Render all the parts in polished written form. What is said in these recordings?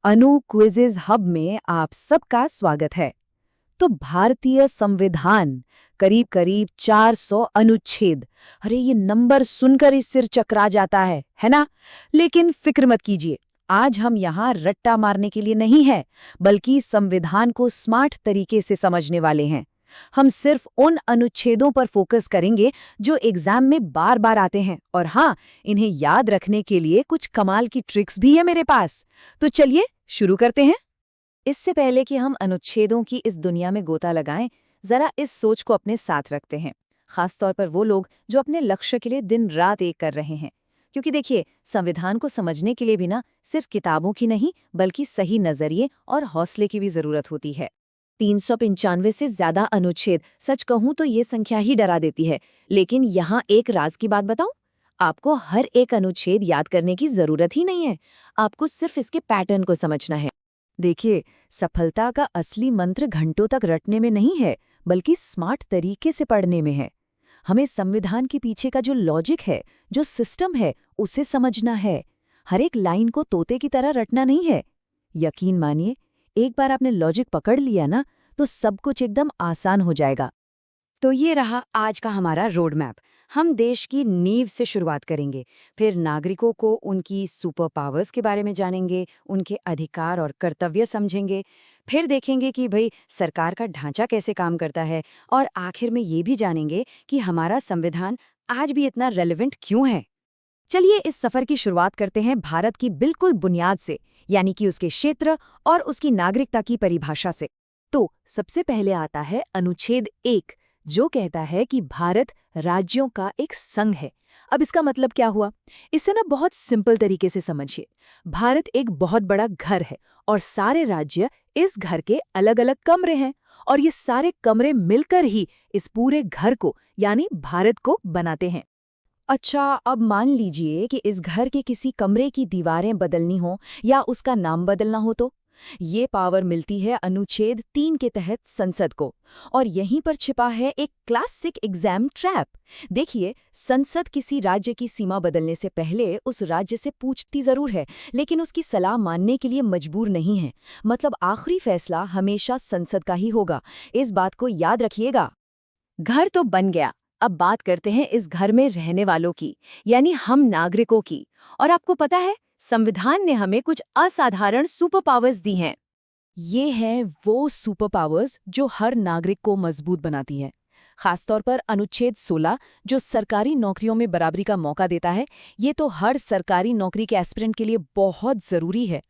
अनु क्विज़िज़ hub में आप सबका स्वागत है। तो भारतीय संविधान करीब करीब 400 अनुच्छेद। अरे ये नंबर सुनकर ही सिर चकरा जाता है ना? लेकिन फिक्र मत कीजिए, आज हम यहाँ रट्टा मारने के लिए नहीं है, बल्कि संविधान को स्मार्ट तरीके से समझने वाले हैं। हम सिर्फ उन अनुच्छेदों पर फोकस करेंगे जो एग्जाम में बार बार आते हैं, और हाँ, इन्हें याद रखने के लिए कुछ कमाल की ट्रिक्स भी है मेरे पास। तो चलिए शुरू करते हैं। इससे पहले कि हम अनुच्छेदों की इस दुनिया में गोता लगाएं, जरा इस सोच को अपने साथ रखते हैं, खासतौर पर वो लोग जो अपने लक्ष्य के लिए दिन रात एक कर रहे हैं। क्योंकि देखिए, संविधान को समझने के लिए भी ना सिर्फ किताबों की नहीं, बल्कि सही नजरिए और हौसले की भी जरूरत होती है। 395 से ज्यादा अनुच्छेद, सच कहूं तो ये संख्या ही डरा देती है। लेकिन यहाँ एक राज की बात बताऊं, आपको हर एक अनुच्छेद याद करने की जरूरत ही नहीं है। आपको सिर्फ इसके पैटर्न को समझना है। देखिए, सफलता का असली मंत्र घंटों तक रटने में नहीं है, बल्कि स्मार्ट तरीके से पढ़ने में है। हमें संविधान के पीछे का जो लॉजिक है, जो सिस्टम है, उसे समझना है। हर एक लाइन को तोते की तरह रटना नहीं है। यकीन मानिए, एक बार आपने लॉजिक पकड़ लिया ना, तो सब कुछ एकदम आसान हो जाएगा। तो ये रहा आज का हमारा रोड मैप। हम देश की नींव से शुरुआत करेंगे, फिर नागरिकों को उनकी सुपर पावर्स के बारे में जानेंगे, उनके अधिकार और कर्तव्य समझेंगे, फिर देखेंगे कि भाई सरकार का ढांचा कैसे काम करता है, और आखिर में ये भी जानेंगे कि हमारा संविधान आज भी इतना रेलेवेंट क्यों है। चलिए इस सफर की शुरुआत करते हैं भारत की बिल्कुल बुनियाद से, यानी कि उसके क्षेत्र और उसकी नागरिकता की परिभाषा से। तो सबसे पहले आता है अनुच्छेद 1, जो कहता है कि भारत राज्यों का एक संघ है। अब इसका मतलब क्या हुआ? इसे ना बहुत सिंपल तरीके से समझिए। भारत एक बहुत बड़ा घर है, और सारे राज्य इस घर के अलग अलग कमरे हैं, और ये सारे कमरे मिलकर ही इस पूरे घर को, यानी भारत को बनाते हैं। अच्छा, अब मान लीजिए कि इस घर के किसी कमरे की दीवारें बदलनी हो या उसका नाम बदलना हो, तो ये पावर मिलती है अनुच्छेद 3 के तहत संसद को। और यहीं पर छिपा है एक क्लासिक एग्जाम ट्रैप। देखिए, संसद किसी राज्य की सीमा बदलने से पहले उस राज्य से पूछती जरूर है, लेकिन उसकी सलाह मानने के लिए मजबूर नहीं है। मतलब आखिरी फैसला हमेशा संसद का ही होगा। इस बात को याद रखिएगा। घर तो बन गया, अब बात करते हैं इस घर में रहने वालों की, यानी हम नागरिकों की। और आपको पता है, संविधान ने हमें कुछ असाधारण सुपर पावर्स दी हैं। ये हैं वो सुपर पावर्स जो हर नागरिक को मजबूत बनाती हैं। खासतौर पर अनुच्छेद 16, जो सरकारी नौकरियों में बराबरी का मौका देता है। ये तो हर सरकारी नौकरी के एस्पिरेंट के लिए बहुत जरूरी है।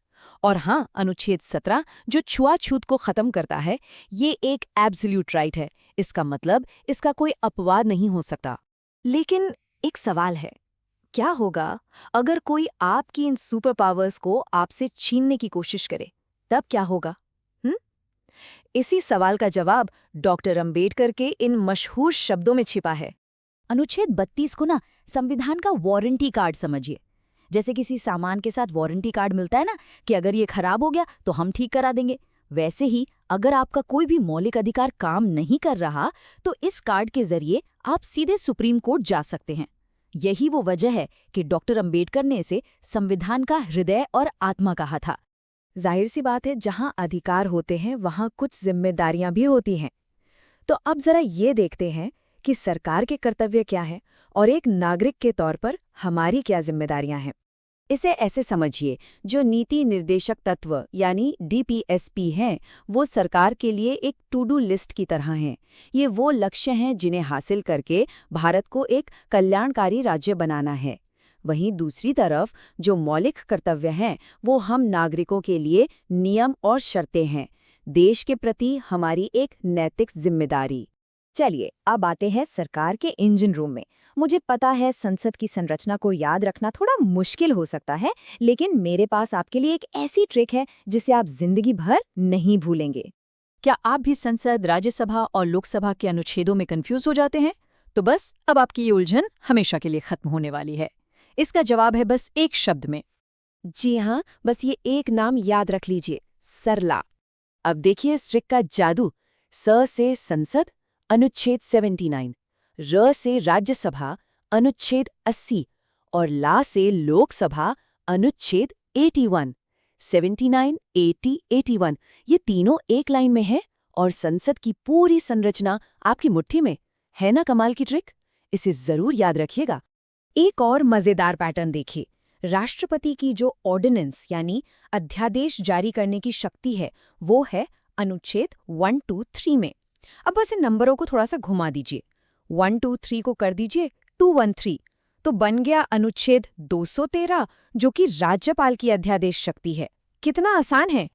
और हाँ, अनुच्छेद 17, जो छुआछूत को खत्म करता है। ये एक एब्सोल्यूट राइट है। इसका मतलब इसका कोई अपवाद नहीं हो सकता। लेकिन एक सवाल है, क्या होगा अगर कोई आपकी इन सुपर पावर्स को आपसे छीनने की कोशिश करे? तब क्या होगा? इसी सवाल का जवाब डॉक्टर अंबेडकर के इन मशहूर शब्दों में छिपा है। अनुच्छेद 32 को ना संविधान का वारंटी कार्ड समझिए। जैसे किसी सामान के साथ वारंटी कार्ड मिलता है ना, कि अगर ये खराब हो गया तो हम ठीक करा देंगे। वैसे ही अगर आपका कोई भी मौलिक अधिकार काम नहीं कर रहा, तो इस कार्ड के जरिए आप सीधे सुप्रीम कोर्ट जा सकते हैं। यही वो वजह है कि डॉक्टर अंबेडकर ने इसे संविधान का हृदय और आत्मा कहा था। जाहिर सी बात है, जहां अधिकार होते हैं वहां कुछ जिम्मेदारियां भी होती हैं। तो अब जरा ये देखते हैं कि सरकार के कर्तव्य क्या है, और एक नागरिक के तौर पर हमारी क्या जिम्मेदारियां हैं। इसे ऐसे समझिए, जो नीति निर्देशक तत्व यानी डीपीएसपी हैं, वो सरकार के लिए एक टू डू लिस्ट की तरह हैं। ये वो लक्ष्य हैं जिन्हें हासिल करके भारत को एक कल्याणकारी राज्य बनाना है। वहीं दूसरी तरफ जो मौलिक कर्तव्य हैं, वो हम नागरिकों के लिए नियम और शर्तें हैं, देश के प्रति हमारी एक नैतिक जिम्मेदारी। चलिए अब आते हैं सरकार के इंजन रूम में। मुझे पता है संसद की संरचना को याद रखना थोड़ा मुश्किल हो सकता है, लेकिन मेरे पास आपके लिए एक ऐसी ट्रिक है जिसे आप जिंदगी भर नहीं भूलेंगे। क्या आप भी संसद, राज्यसभा और लोकसभा के अनुच्छेदों में कंफ्यूज हो जाते हैं? तो बस अब आपकी ये उलझन हमेशा के लिए खत्म होने वाली है। इसका जवाब है बस एक शब्द में। जी हाँ, बस ये एक नाम याद रख लीजिए, सरला। अब देखिए इस ट्रिक का जादू। स से संसद, अनुच्छेद 79, र से राज्यसभा, अनुच्छेद 80, और ला से लोकसभा, अनुच्छेद 81। 79, 80, 81 ये तीनों एक लाइन में है और संसद की पूरी संरचना आपकी मुट्ठी में। है ना कमाल की ट्रिक? इसे जरूर याद रखिएगा। एक और मजेदार पैटर्न देखिए। राष्ट्रपति की जो ऑर्डिनेंस यानी अध्यादेश जारी करने की शक्ति है, वो है अनुच्छेद 123 में। अब बस इन नंबरों को थोड़ा सा घुमा दीजिए। 123 को कर दीजिए 213, तो बन गया अनुच्छेद 213, जो कि राज्यपाल की अध्यादेश शक्ति है। कितना आसान है।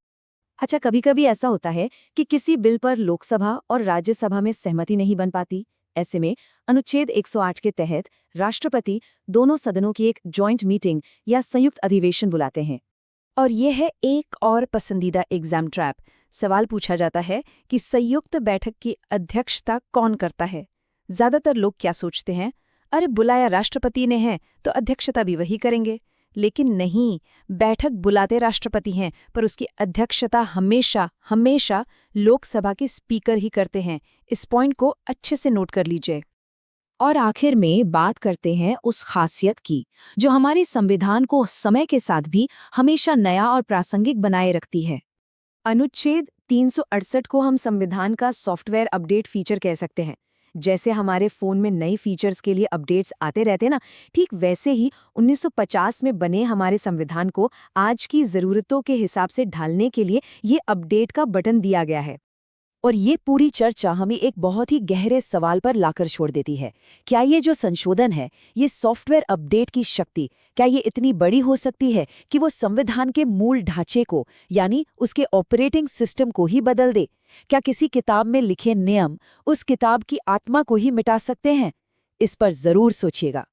अच्छा, कभी-कभी ऐसा होता है कि किसी बिल पर लोकसभा और राज्यसभा में सहमति नहीं बन पाती। ऐसे में अनुच्छेद 108 के तहत राष्ट्रपति दोनों सदनों की एक जॉइंट मीटिंग या संयुक्त अधिवेशन बुलाते हैं। और ये है एक और पसंदीदा एग्जाम ट्रैप। सवाल पूछा जाता है कि संयुक्त बैठक की अध्यक्षता कौन करता है। ज्यादातर लोग क्या सोचते हैं, अरे बुलाया राष्ट्रपति ने है तो अध्यक्षता भी वही करेंगे। लेकिन नहीं, बैठक बुलाते राष्ट्रपति हैं पर उसकी अध्यक्षता हमेशा हमेशा लोकसभा के स्पीकर ही करते हैं। इस पॉइंट को अच्छे से नोट कर लीजिए। और आखिर में बात करते हैं उस खासियत की जो हमारे संविधान को समय के साथ भी हमेशा नया और प्रासंगिक बनाए रखती है। अनुच्छेद 368 को हम संविधान का सॉफ्टवेयर अपडेट फीचर कह सकते हैं। जैसे हमारे फ़ोन में नए फीचर्स के लिए अपडेट्स आते रहते ना, ठीक वैसे ही 1950 में बने हमारे संविधान को आज की ज़रूरतों के हिसाब से ढालने के लिए ये अपडेट का बटन दिया गया है। और ये पूरी चर्चा हमें एक बहुत ही गहरे सवाल पर लाकर छोड़ देती है। क्या ये जो संशोधन है, ये सॉफ्टवेयर अपडेट की शक्ति, क्या ये इतनी बड़ी हो सकती है कि वो संविधान के मूल ढांचे को, यानी उसके ऑपरेटिंग सिस्टम को ही बदल दे? क्या किसी किताब में लिखे नियम उस किताब की आत्मा को ही मिटा सकते हैं? इस पर जरूर सोचिएगा।